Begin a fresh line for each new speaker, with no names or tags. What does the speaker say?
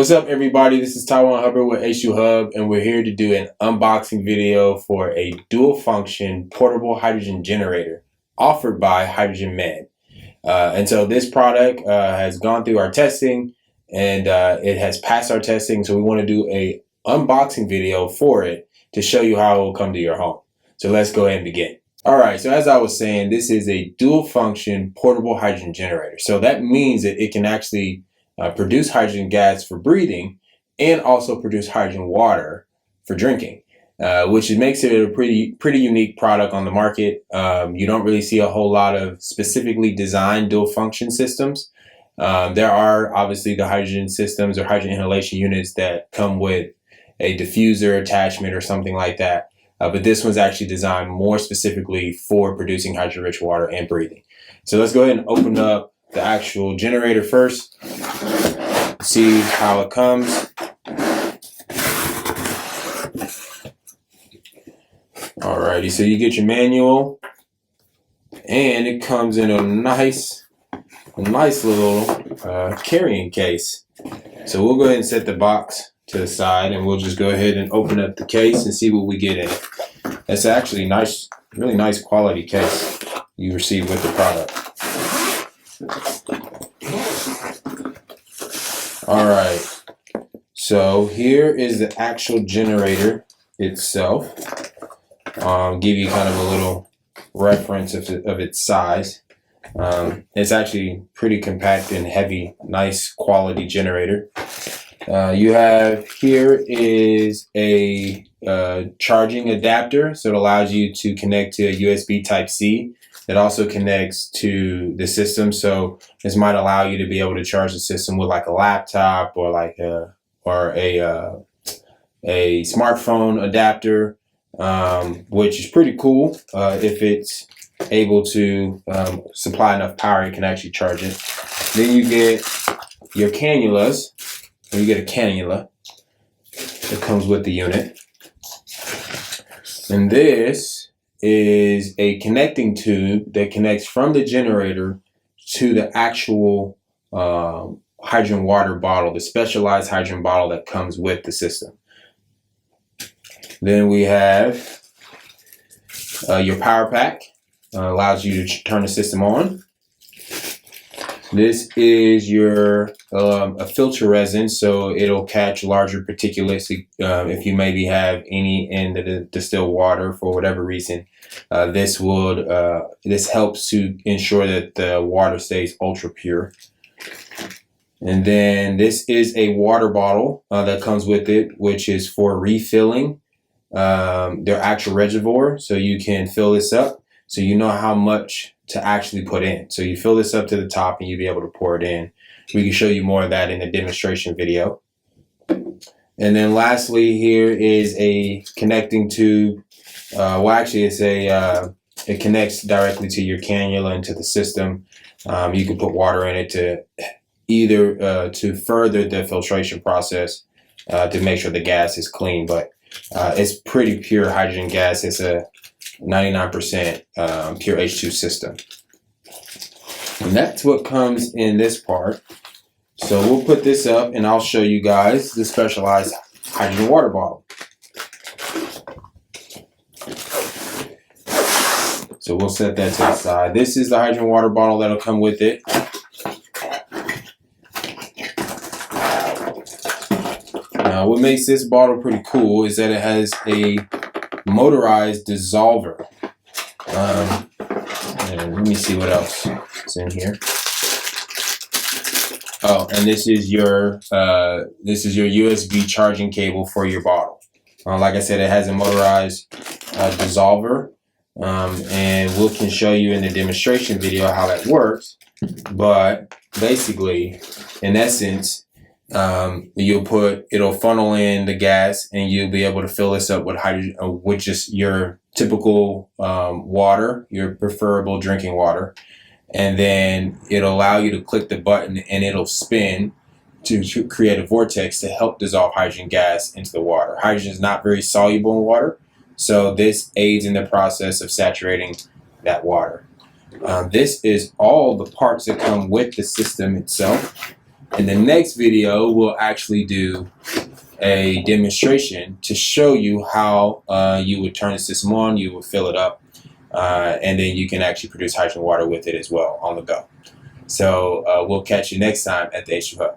What's up, everybody? This is H2Hubb with H2Hubb, and we're here to do an unboxing video for a dual function portable hydrogen generator offered by HydrogenMed. And so this product has gone through our testing and it has passed our testing. So we want to do a unboxing video for it to show you how it will come to your home. So let's go ahead and begin. All right, so as I was saying, this is a dual function portable hydrogen generator. So that means that it can actually produce hydrogen gas for breathing and also produce hydrogen water for drinking, which makes it a pretty unique product on the market. You don't really see a whole lot of specifically designed dual function systems. There are obviously the hydrogen systems or hydrogen inhalation units that come with a diffuser attachment or something like that. But this one's actually designed more specifically for producing hydrogen-rich water and breathing. So let's go ahead and open up the actual generator first, see how it comes. Alrighty, so you get your manual, and it comes in a nice little carrying case. So we'll go ahead and set the box to the side, and we'll just go ahead and open up the case and see what we get in it. It's actually nice, really nice quality case you receive with the product. All right, so here is the actual generator itself. Give you kind of a little reference of its size. It's actually pretty compact and heavy, nice quality generator. You have here is a charging adapter, so it allows you to connect to a USB Type-C. It also connects to the system, so this might allow you to be able to charge the system with like a laptop or like a smartphone adapter, which is pretty cool. If it's able to supply enough power, you can actually charge it. Then you get your cannulas. You get a cannula that comes with the unit. And this is a connecting tube that connects from the generator to the actual hydrogen water bottle, the specialized hydrogen bottle that comes with the system. Then we have your power pack, allows you to turn the system on. This is your a filter resin, so it'll catch larger particulates if you maybe have any in the distilled water for whatever reason. This helps to ensure that the water stays ultra pure. And then this is a water bottle that comes with it, which is for refilling their actual reservoir, so you can fill this up so you know how much to actually put in. So you fill this up to the top and you'll be able to pour it in. We can show you more of that in the demonstration video. And then lastly, here is a connecting tube. Well, actually, it connects directly to your cannula and to the system. You can put water in it to either to further the filtration process to make sure the gas is clean, but it's pretty pure hydrogen gas. It's a 99% pure H2 system. And that's what comes in this part. So we'll put this up and I'll show you guys the specialized hydrogen water bottle. So we'll set that to the side. This is the hydrogen water bottle that'll come with it. Now, what makes this bottle pretty cool is that it has a motorized dissolver. And let me see what else is in here. Oh, and this is your USB charging cable for your bottle. Like I said, it has a motorized dissolver, and we can show you in the demonstration video how that works. But basically, in essence, it'll funnel in the gas, and you'll be able to fill this up with hydrogen, with just your typical water, your preferable drinking water, and then it'll allow you to click the button and it'll spin to create a vortex to help dissolve hydrogen gas into the water. Hydrogen is not very soluble in water, so this aids in the process of saturating that water. This is all the parts that come with the system itself. In the next video, we'll actually do a demonstration to show you how you would turn the system on, you would fill it up, and then you can actually produce hydrogen water with it as well on the go. So we'll catch you next time at the H2Hubb.